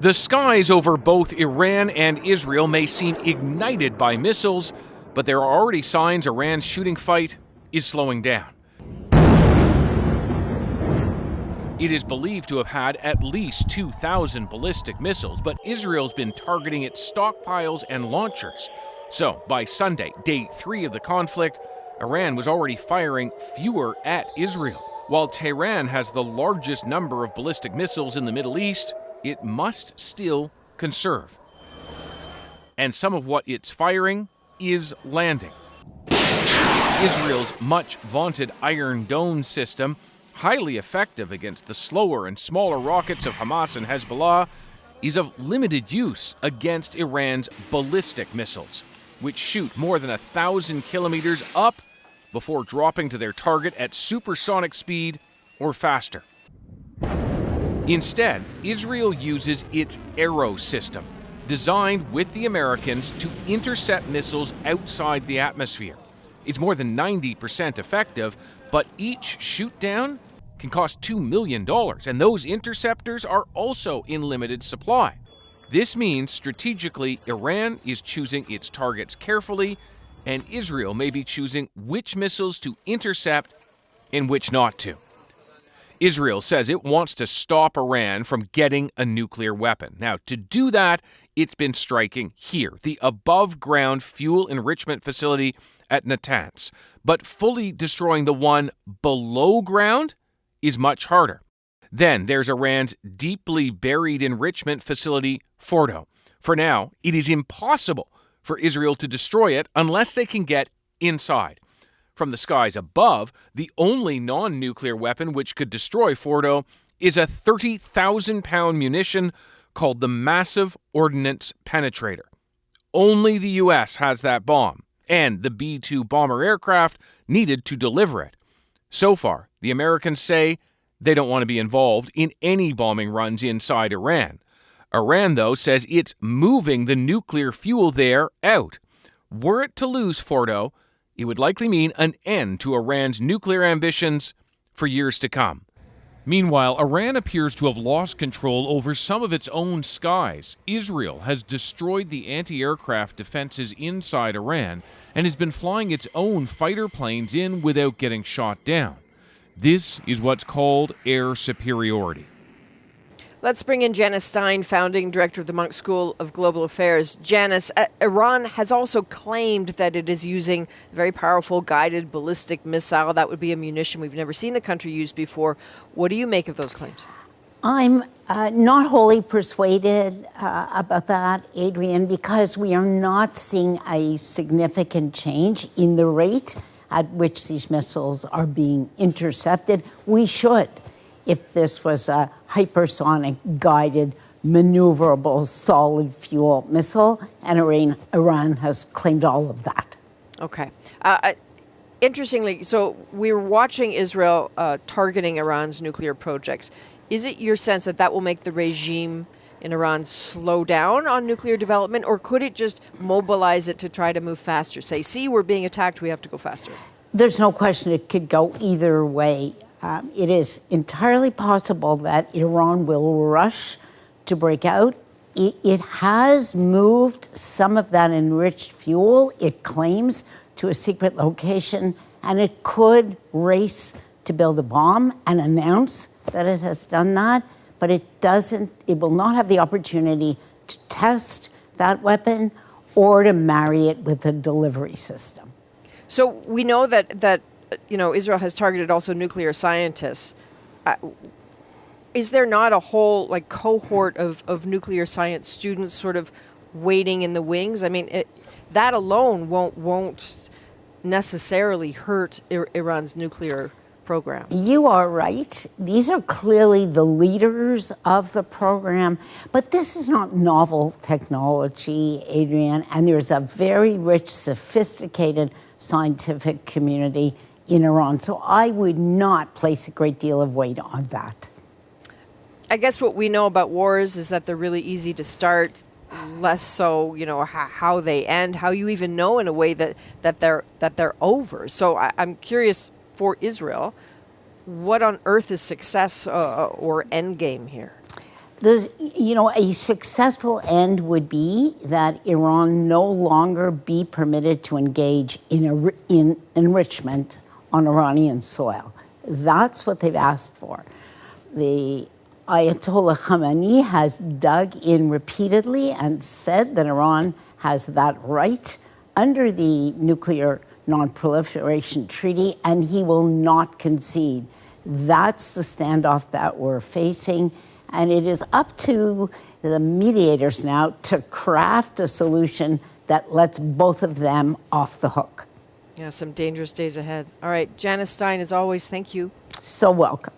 The skies over both Iran and Israel may seem ignited by missiles, but there are already signs Iran's shooting fight is slowing down. It is believed to have had at least 2,000 ballistic missiles, but Israel's been targeting its stockpiles and launchers. So, by Sunday, day 3 of the conflict, Iran was already firing fewer at Israel. While Tehran has the largest number of ballistic missiles in the Middle East, it must still conserve. And some of what it's firing is landing. Israel's much vaunted Iron Dome system, highly effective against the slower and smaller rockets of Hamas and Hezbollah, is of limited use against Iran's ballistic missiles, which shoot more than 1,000 kilometers up before dropping to their target at supersonic speed or faster. Instead, Israel uses its Arrow system, designed with the Americans to intercept missiles outside the atmosphere. It's more than 90% effective, but each shoot-down can cost $2 million, and those interceptors are also in limited supply. This means, strategically, Iran is choosing its targets carefully, and Israel may be choosing which missiles to intercept and which not to. Israel says it wants to stop Iran from getting a nuclear weapon. Now, to do that, it's been striking here, the above-ground fuel enrichment facility at Natanz. But fully destroying the one below ground is much harder. Then there's Iran's deeply buried enrichment facility, Fordo. For now, it is impossible for Israel to destroy it unless they can get inside. From the skies above, the only non-nuclear weapon which could destroy Fordo is a 30,000-pound munition called the Massive Ordnance Penetrator. Only the U.S. has that bomb, and the B-2 bomber aircraft needed to deliver it. So far, the Americans say they don't want to be involved in any bombing runs inside Iran. Iran, though, says it's moving the nuclear fuel there out. Were it to lose Fordo, it would likely mean an end to Iran's nuclear ambitions for years to come. Meanwhile, Iran appears to have lost control over some of its own skies. Israel has destroyed the anti-aircraft defenses inside Iran and has been flying its own fighter planes in without getting shot down. This is what's called air superiority. Let's bring in Janice Stein, founding director of the Munk School of Global Affairs. Janice, Iran has also claimed that it is using a very powerful guided ballistic missile. That would be a munition we've never seen the country use before. What do you make of those claims? I'm not wholly persuaded about that, Adrienne, because we are not seeing a significant change in the rate at which these missiles are being intercepted. We should, if this was a hypersonic guided maneuverable solid fuel missile, and Iran has claimed all of that. Okay. Interestingly, so we were watching Israel targeting Iran's nuclear projects. Is it your sense that that will make the regime in Iran slow down on nuclear development, or could it just mobilize it to try to move faster? Say, see, we're being attacked, we have to go faster. There's no question it could go either way. It is entirely possible that Iran will rush to break out. It has moved some of that enriched fuel, it claims, to a secret location, and it could race to build a bomb and announce that it has done that, but it will not have the opportunity to test that weapon or to marry it with a delivery system. So we know that Israel has targeted also nuclear scientists. Is there not a whole cohort of nuclear science students sort of waiting in the wings? I mean, that alone won't necessarily hurt Iran's nuclear program. You are right. These are clearly the leaders of the program, but this is not novel technology, Adrienne, and there's a very rich, sophisticated scientific community in Iran. So I would not place a great deal of weight on that. I guess what we know about wars is that they're really easy to start, less so, how they end, how you even know in a way that they're over. So I'm curious, for Israel, what on earth is success or end game here? A successful end would be that Iran no longer be permitted to engage in enrichment on Iranian soil. That's what they've asked for. The Ayatollah Khamenei has dug in repeatedly and said that Iran has that right under the Nuclear Non-Proliferation Treaty, and he will not concede. That's the standoff that we're facing, and it is up to the mediators now to craft a solution that lets both of them off the hook. Yeah, some dangerous days ahead. All right, Janice Stein, as always, thank you. So welcome.